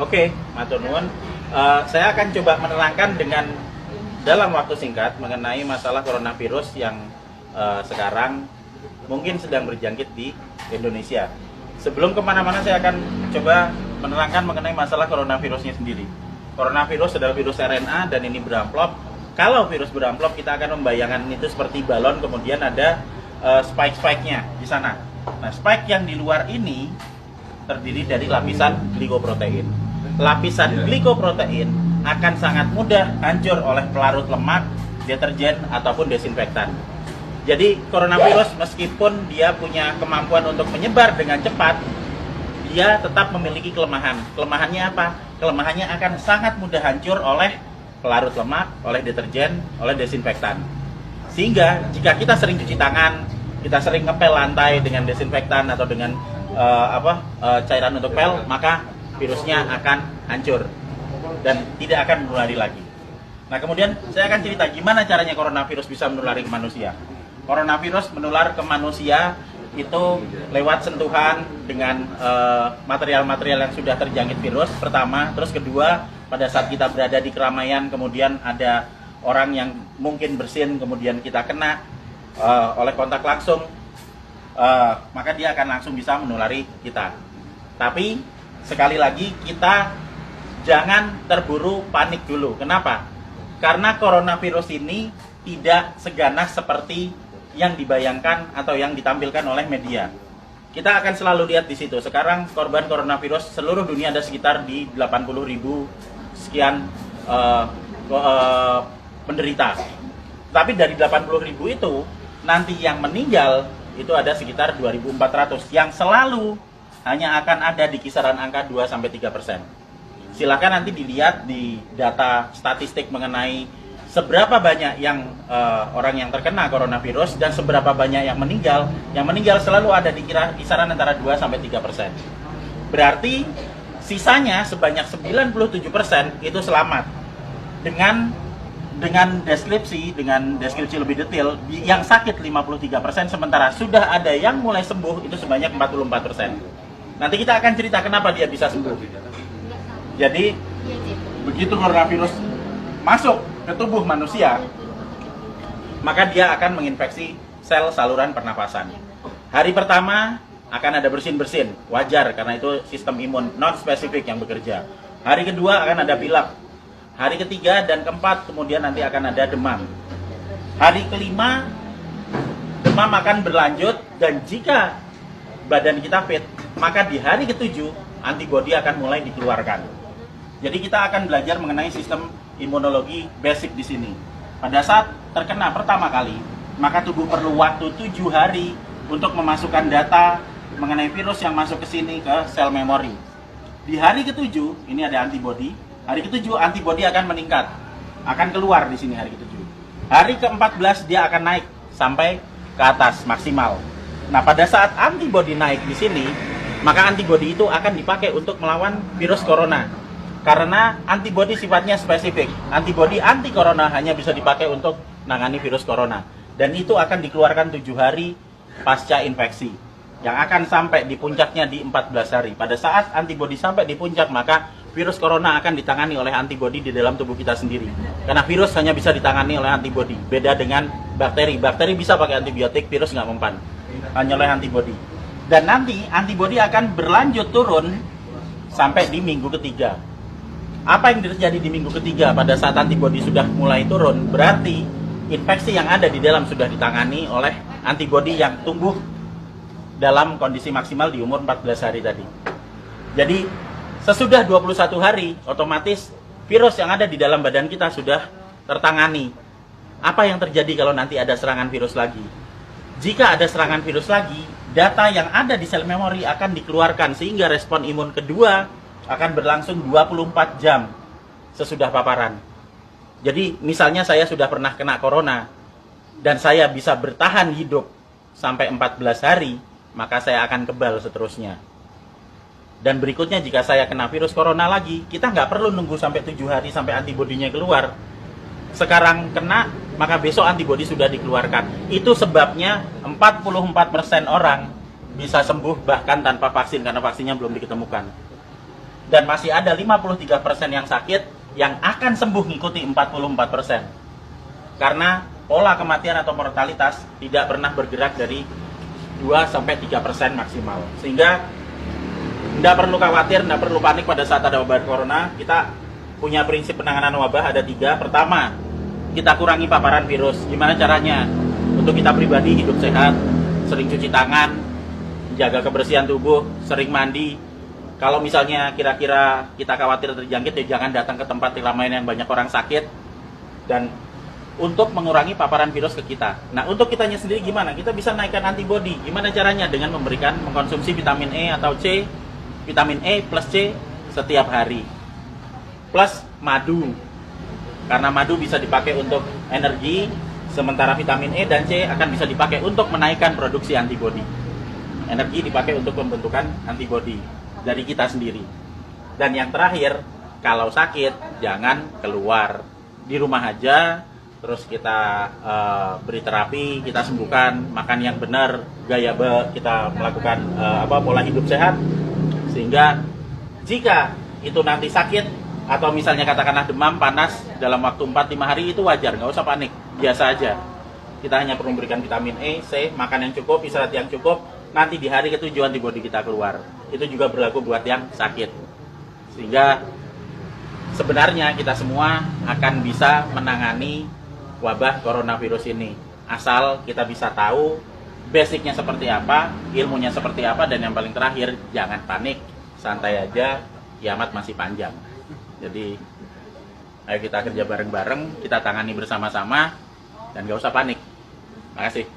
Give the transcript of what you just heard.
Oke, matur nuwun. Saya akan coba menerangkan dengan dalam waktu singkat mengenai masalah coronavirus yang sekarang mungkin sedang berjangkit di Indonesia. Sebelum kemana-mana saya akan coba menerangkan mengenai masalah coronavirusnya sendiri. Coronavirus adalah virus RNA dan ini beramplop. Kalau virus beramplop kita akan membayangkan itu seperti balon, kemudian ada spike-spike-nya di sana. Nah, spike yang di luar ini terdiri dari lapisan glikoprotein. Lapisan glikoprotein akan sangat mudah hancur oleh pelarut lemak, deterjen, ataupun desinfektan. Jadi coronavirus meskipun dia punya kemampuan untuk menyebar dengan cepat, dia tetap memiliki kelemahan. Kelemahannya apa? Kelemahannya akan sangat mudah hancur oleh pelarut lemak, oleh deterjen, oleh desinfektan. Sehingga jika kita sering cuci tangan, kita sering ngepel lantai dengan desinfektan atau dengan cairan untuk pel, maka virusnya akan hancur dan tidak akan menulari lagi. Nah, kemudian saya akan cerita gimana caranya coronavirus bisa menulari ke manusia. Coronavirus menular ke manusia itu lewat sentuhan dengan material-material yang sudah terjangkit virus pertama, terus kedua pada saat kita berada di keramaian, kemudian ada orang yang mungkin bersin, kemudian kita kena oleh kontak langsung, maka dia akan langsung bisa menulari kita. Tapi sekali lagi kita jangan terburu panik dulu. Kenapa? Karena coronavirus ini tidak seganas seperti yang dibayangkan atau yang ditampilkan oleh media. Kita akan selalu lihat di situ. Sekarang korban coronavirus seluruh dunia ada sekitar di 80.000 sekian penderita. Tapi dari 80.000 itu nanti yang meninggal itu ada sekitar 2.400 yang selalu hanya akan ada di kisaran angka 2-3%. Silakan nanti dilihat di data statistik mengenai seberapa banyak yang orang yang terkena coronavirus dan seberapa banyak yang meninggal. Yang meninggal selalu ada di kisaran antara 2-3%. Berarti sisanya sebanyak 97% itu selamat. Dengan deskripsi lebih detail, yang sakit 53%, sementara sudah ada yang mulai sembuh itu sebanyak 44%. Nanti kita akan cerita kenapa dia bisa sembuh. Jadi begitu coronavirus masuk ke tubuh manusia, maka dia akan menginfeksi sel saluran pernapasan. Hari pertama akan ada bersin-bersin, wajar karena itu sistem imun non spesifik yang bekerja. Hari kedua akan ada pilek. Hari ketiga dan keempat kemudian nanti akan ada demam. Hari kelima demam akan berlanjut, dan jika badan kita fit, maka di hari ketujuh antibodi akan mulai dikeluarkan. Jadi kita akan belajar mengenai sistem imunologi basic di sini. Pada saat terkena pertama kali, maka tubuh perlu waktu 7 hari untuk memasukkan data mengenai virus yang masuk ke sini ke sel memori. Di hari ketujuh ini ada antibodi. Hari ketujuh antibodi akan meningkat, akan keluar di sini hari ketujuh. Hari ke-14 dia akan naik sampai ke atas maksimal. Nah, pada saat antibodi naik di sini, maka antibodi itu akan dipakai untuk melawan virus corona. Karena antibodi sifatnya spesifik. Antibodi anti corona hanya bisa dipakai untuk menangani virus corona. Dan itu akan dikeluarkan 7 hari pasca infeksi. Yang akan sampai di puncaknya di 14 hari. Pada saat antibodi sampai di puncak, maka virus corona akan ditangani oleh antibodi di dalam tubuh kita sendiri. Karena virus hanya bisa ditangani oleh antibodi. Beda dengan bakteri. Bakteri bisa pakai antibiotik, virus nggak mempan. Hanya oleh antibodi. Dan nanti antibodi akan berlanjut turun sampai di minggu ketiga. Apa yang terjadi di minggu ketiga pada saat antibodi sudah mulai turun? Berarti infeksi yang ada di dalam sudah ditangani oleh antibodi yang tumbuh dalam kondisi maksimal di umur 14 hari tadi. Jadi sesudah 21 hari, otomatis virus yang ada di dalam badan kita sudah tertangani. Apa yang terjadi kalau nanti ada serangan virus lagi? Jika ada serangan virus lagi, data yang ada di sel memori akan dikeluarkan sehingga respon imun kedua akan berlangsung 24 jam sesudah paparan. Jadi misalnya saya sudah pernah kena corona dan saya bisa bertahan hidup sampai 14 hari, maka saya akan kebal seterusnya. Dan berikutnya jika saya kena virus corona lagi, kita nggak perlu nunggu sampai 7 hari sampai antibodinya keluar. Sekarang kena, maka besok antibodi sudah dikeluarkan. Itu sebabnya 44% orang bisa sembuh bahkan tanpa vaksin karena vaksinnya belum diketemukan. Dan masih ada 53% yang sakit yang akan sembuh ngikuti 44%. Karena pola kematian atau mortalitas tidak pernah bergerak dari 2-3% maksimal. Sehingga tidak perlu khawatir, tidak perlu panik pada saat ada wabah corona. Kita punya prinsip penanganan wabah ada 3. Pertama, kita kurangi paparan virus. Gimana caranya? Untuk kita pribadi hidup sehat, sering cuci tangan, jaga kebersihan tubuh, sering mandi. Kalau misalnya kira-kira kita khawatir terjangkit, ya jangan datang ke tempat keramaian yang banyak orang sakit. Dan untuk mengurangi paparan virus ke kita. Nah, untuk kitanya sendiri gimana? Kita bisa naikkan antibodi. Gimana caranya? Dengan mengkonsumsi vitamin E atau C, vitamin E plus C setiap hari. Plus madu. Karena madu bisa dipakai untuk energi, sementara vitamin E dan C akan bisa dipakai untuk menaikkan produksi antibodi. Energi dipakai untuk pembentukan antibodi dari kita sendiri. Dan yang terakhir, kalau sakit jangan keluar, di rumah aja. Terus kita beri terapi, kita sembuhkan, makan yang benar, kita melakukan pola hidup sehat, sehingga jika itu nanti sakit atau misalnya katakanlah demam, panas dalam waktu 4-5 hari itu wajar, nggak usah panik, biasa aja. Kita hanya perlu memberikan vitamin E, C, makan yang cukup, istirahat yang cukup, nanti di hari ke-7 antibodi kita keluar. Itu juga berlaku buat yang sakit. Sehingga sebenarnya kita semua akan bisa menangani wabah coronavirus ini, asal kita bisa tahu basicnya seperti apa, ilmunya seperti apa, dan yang paling terakhir jangan panik, santai aja, kiamat masih panjang. Jadi ayo kita kerja bareng-bareng, kita tangani bersama-sama, dan gak usah panik. Makasih.